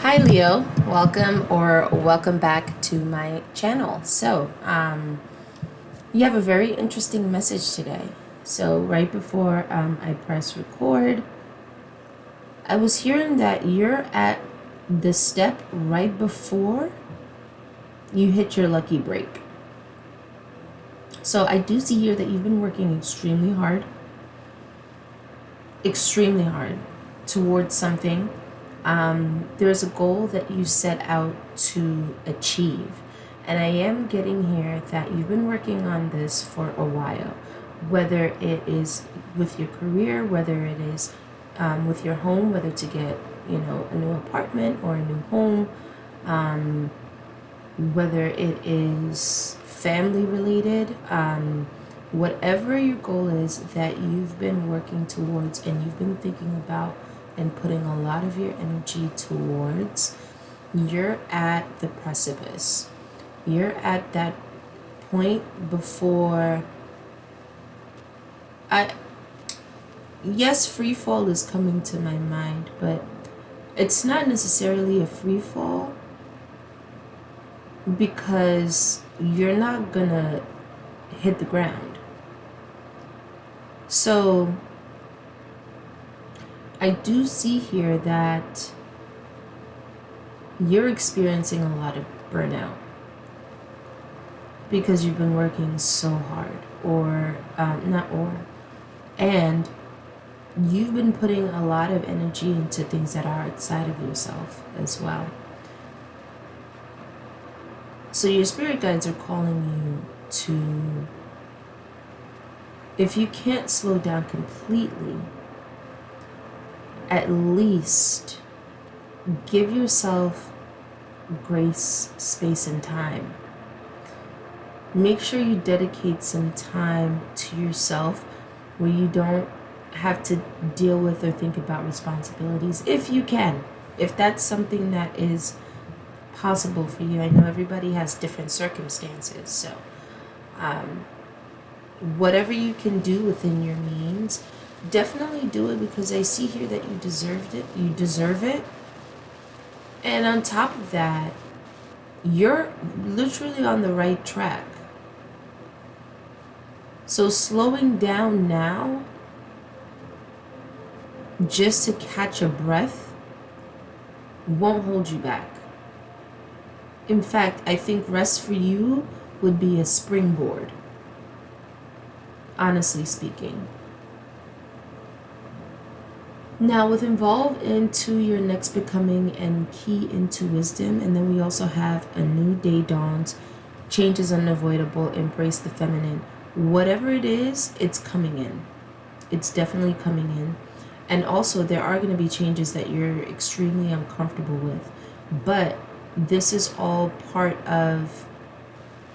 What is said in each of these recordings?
Hi Leo, welcome back to my channel. You have a very interesting message today. So right before I press record, I was hearing that you're at the step right before you hit your lucky break. So I do see here that you've been working extremely hard towards something. There's a goal that you set out to achieve. And I am getting here that you've been working on this for a while, whether it is with your career, whether it is with your home, whether to get, a new apartment or a new home, whether it is family related, whatever your goal is that you've been working towards and you've been thinking about and putting a lot of your energy towards, you're at the precipice. You're at that point before yes, free fall is coming to my mind, but it's not necessarily a free fall because you're not gonna hit the ground. So I do see here that you're experiencing a lot of burnout because you've been working so hard, and you've been putting a lot of energy into things that are outside of yourself as well. So your spirit guides are calling you to, if you can't slow down completely, at least give yourself grace, space, and time. Make sure you dedicate some time to yourself where you don't have to deal with or think about responsibilities, if you can. If that's something that is possible for you. I know everybody has different circumstances, so whatever you can do within your means, definitely do it, because I see here that you deserve it. And on top of that, you're literally on the right track. So slowing down now just to catch a breath won't hold you back. In fact, I think rest for you would be a springboard, honestly speaking. Now, with involve into your next becoming and key into wisdom, and then we also have a new day dawns, change is unavoidable, embrace the feminine. Whatever it is, it's coming in. It's definitely coming in. And also, there are going to be changes that you're extremely uncomfortable with, but this is all part of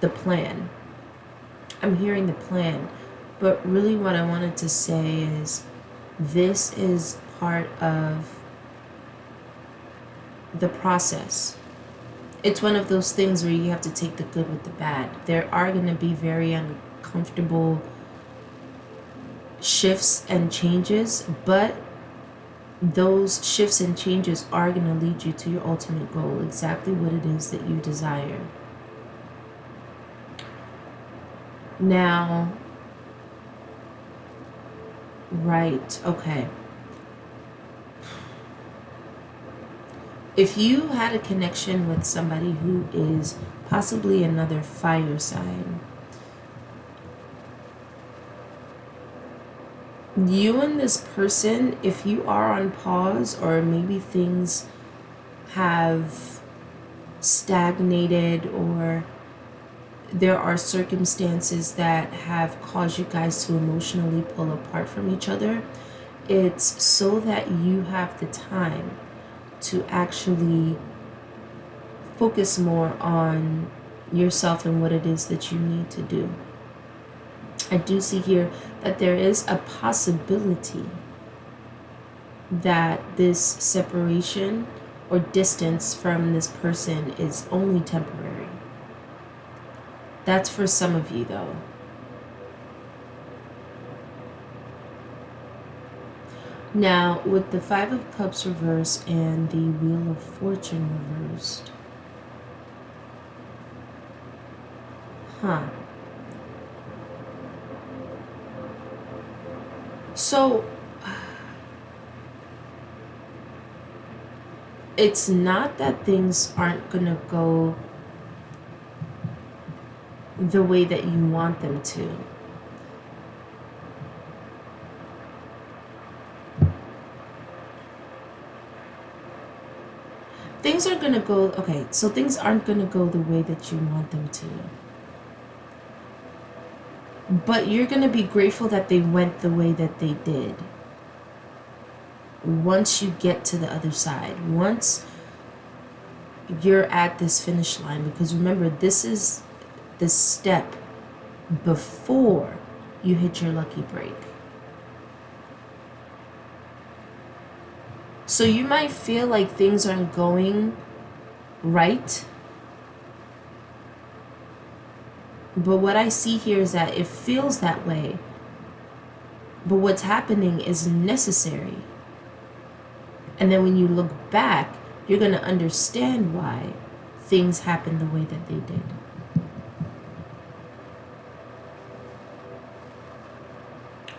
the plan. I'm hearing the plan, but really what I wanted to say is this is part of the process. It's one of those things where you have to take the good with the bad. There are going to be very uncomfortable shifts and changes, but those shifts and changes are going to lead you to your ultimate goal, exactly what it is that you desire. Now, right, okay. If you had a connection with somebody who is possibly another fire sign, you and this person, if you are on pause or maybe things have stagnated or there are circumstances that have caused you guys to emotionally pull apart from each other, it's so that you have the time to actually focus more on yourself and what it is that you need to do. I do see here that there is a possibility that this separation or distance from this person is only temporary. That's for some of you, though. Now, with the Five of Cups reversed and the Wheel of Fortune reversed, so it's not that things aren't gonna go the way that you want them to. Things are gonna go, okay, so things aren't gonna go the way that you want them to. But you're gonna be grateful that they went the way that they did. Once you get to the other side, once you're at this finish line, because remember, this is the step before you hit your lucky break. So you might feel like things aren't going right. But what I see here is that it feels that way. But what's happening is necessary. And then when you look back, you're going to understand why things happened the way that they did.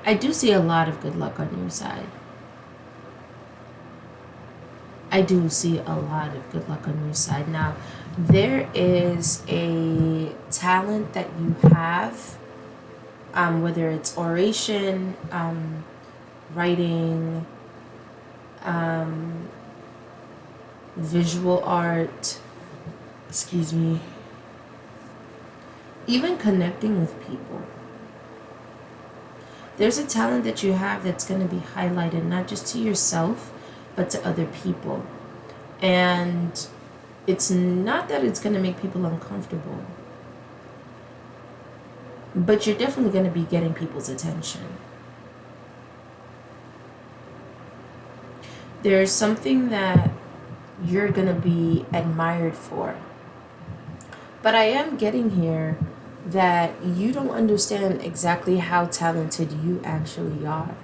I do see a lot of good luck on your side. I do see a lot of good luck on your side. Now, there is a talent that you have, whether it's oration, writing, visual art, even connecting with people. There's a talent that you have that's going to be highlighted, not just to yourself, but to other people. And it's not that it's going to make people uncomfortable, but you're definitely going to be getting people's attention. There's something that you're going to be admired for. But I am getting here that you don't understand exactly how talented you actually are.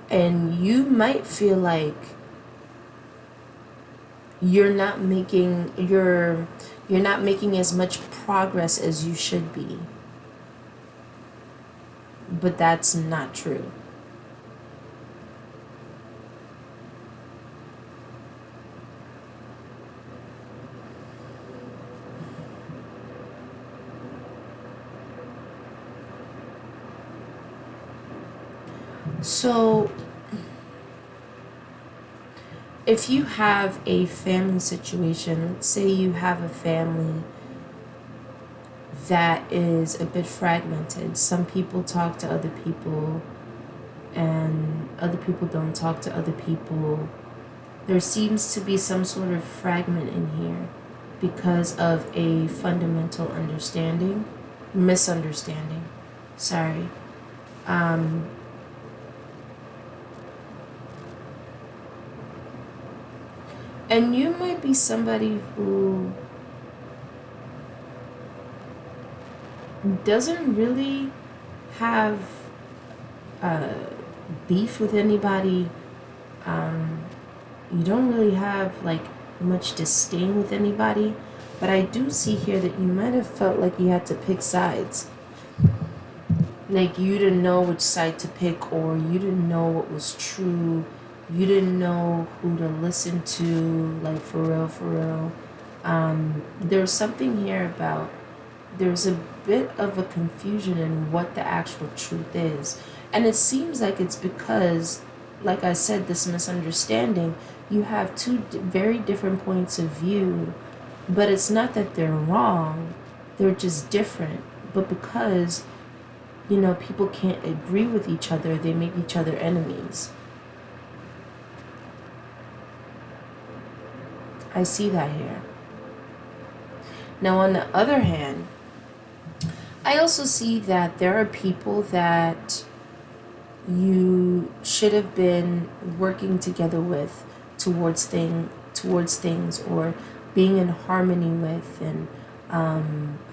And you might feel like you're not making as much progress as you should be. But that's not true. So, if you have a family situation, let's say you have a family that is a bit fragmented. Some people talk to other people, and other people don't talk to other people. There seems to be some sort of fragment in here because of a fundamental misunderstanding. Sorry. And you might be somebody who doesn't really have beef with anybody. You don't really have like much disdain with anybody. But I do see here that you might have felt like you had to pick sides. Like you didn't know which side to pick, or you didn't know what was true. You didn't know who to listen to, like for real. There's something here about, there's a bit of a confusion in what the actual truth is. And it seems like it's because, like I said, this misunderstanding, you have two very different points of view, but it's not that they're wrong, they're just different. But because, people can't agree with each other, they make each other enemies. I see that here. Now, on the other hand, I also see that there are people that you should have been working together with towards things, or being in harmony with, and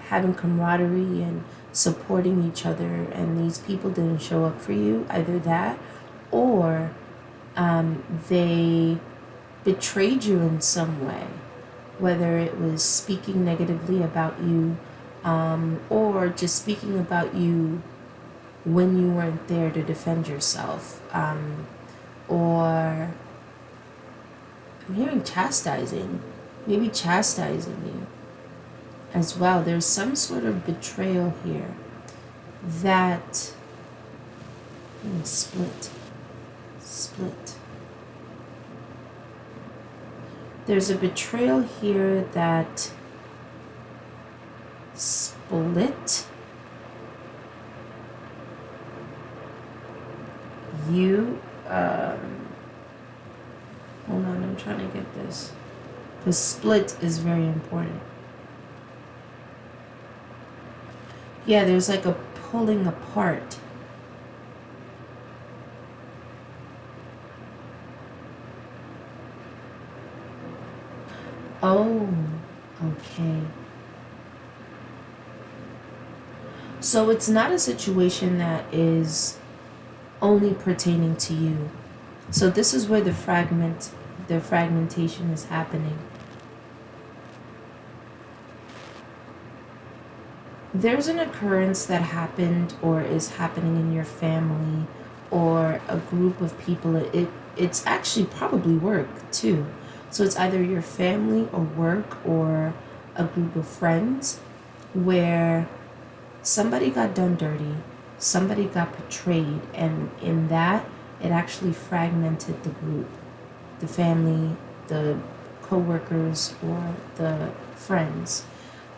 having camaraderie and supporting each other and these people didn't show up for you, either that or they betrayed you in some way, whether it was speaking negatively about you or just speaking about you when you weren't there to defend yourself, or I'm hearing chastising, maybe chastising you as well. There's some sort of betrayal here that split. There's a betrayal here that split you. Hold on, I'm trying to get this. The split is very important. Yeah, there's like a pulling apart. Oh, okay. So it's not a situation that is only pertaining to you. So this is where the fragmentation is happening. There's an occurrence that happened or is happening in your family or a group of people. It's actually probably work too. So it's either your family or work or a group of friends where somebody got done dirty, somebody got betrayed, and in that, it actually fragmented the group, the family, the co-workers, or the friends.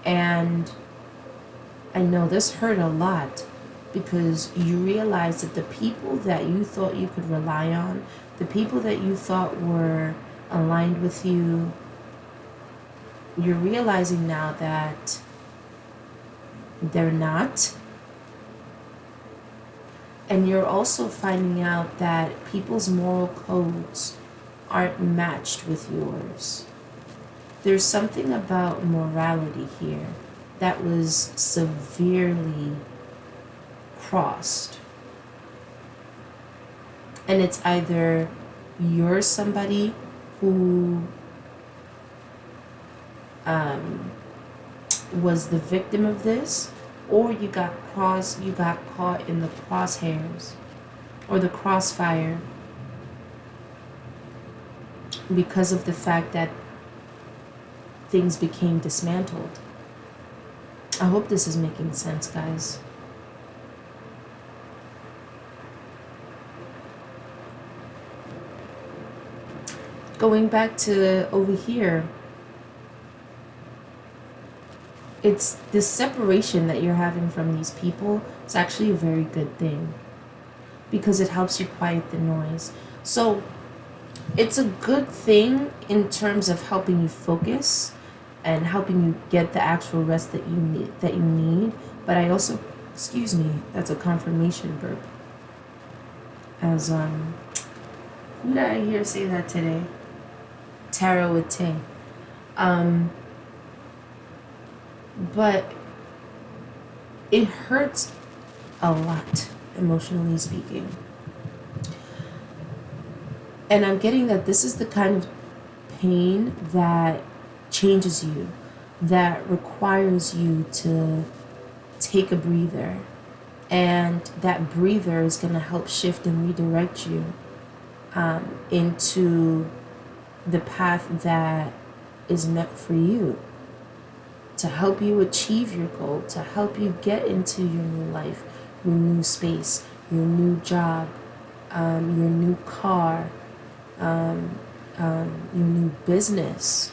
And I know this hurt a lot because you realize that the people that you thought you could rely on, the people that you thought were aligned with you, you're realizing now that they're not. And you're also finding out that people's moral codes aren't matched with yours. There's something about morality here that was severely crossed. And it's either you're somebody who was the victim of this, or you got caught in the crosshairs or the crossfire because of the fact that things became dismantled. I hope this is making sense, guys. Going back to over here, it's this separation that you're having from these people. It's actually a very good thing because it helps you quiet the noise. So it's a good thing in terms of helping you focus and helping you get the actual rest that you need. But I also, excuse me, that's a confirmation burp. As who did I hear say that today? Tarot with Tay. But it hurts a lot, emotionally speaking. And I'm getting that this is the kind of pain that changes you, that requires you to take a breather. And that breather is going to help shift and redirect you into the path that is meant for you, to help you achieve your goal, to help you get into your new life, your new space, your new job, your new car, your new business.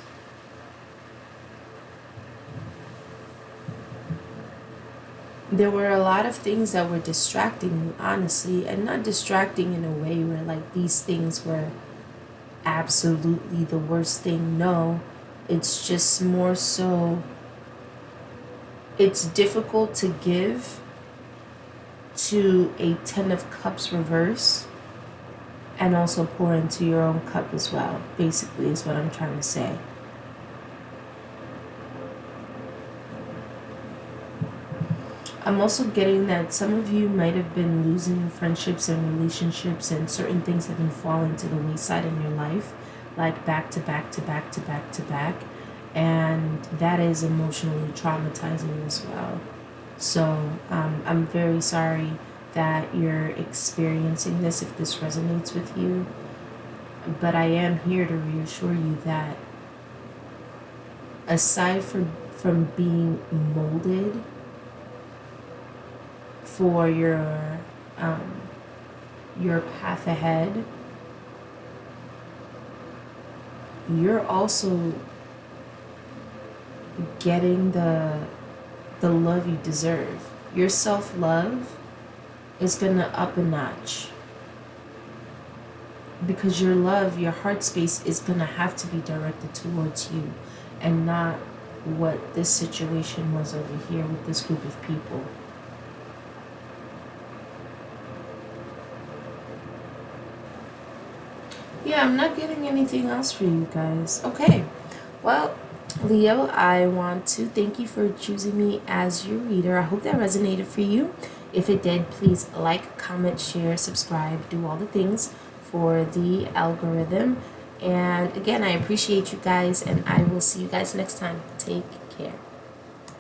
There were a lot of things that were distracting you, honestly, and not distracting in a way where like these things were absolutely the worst thing. No, it's just more so it's difficult to give to a 10 of cups reverse and also pour into your own cup as well, basically, is what I'm trying to say. I'm also getting that some of you might have been losing friendships and relationships, and certain things have been falling to the wayside in your life, like back to back to back to back to back. And that is emotionally traumatizing as well. So I'm very sorry that you're experiencing this if this resonates with you. But I am here to reassure you that aside from being molded for your path ahead, you're also getting the love you deserve. Your self-love is gonna up a notch, because your love, your heart space is gonna have to be directed towards you, and not what this situation was over here with this group of people. Yeah, I'm not getting anything else for you guys. Okay, well, Leo, I want to thank you for choosing me as your reader. I hope that resonated for you. If it did, please like, comment, share, subscribe, do all the things for the algorithm. And again, I appreciate you guys, and I will see you guys next time. Take care.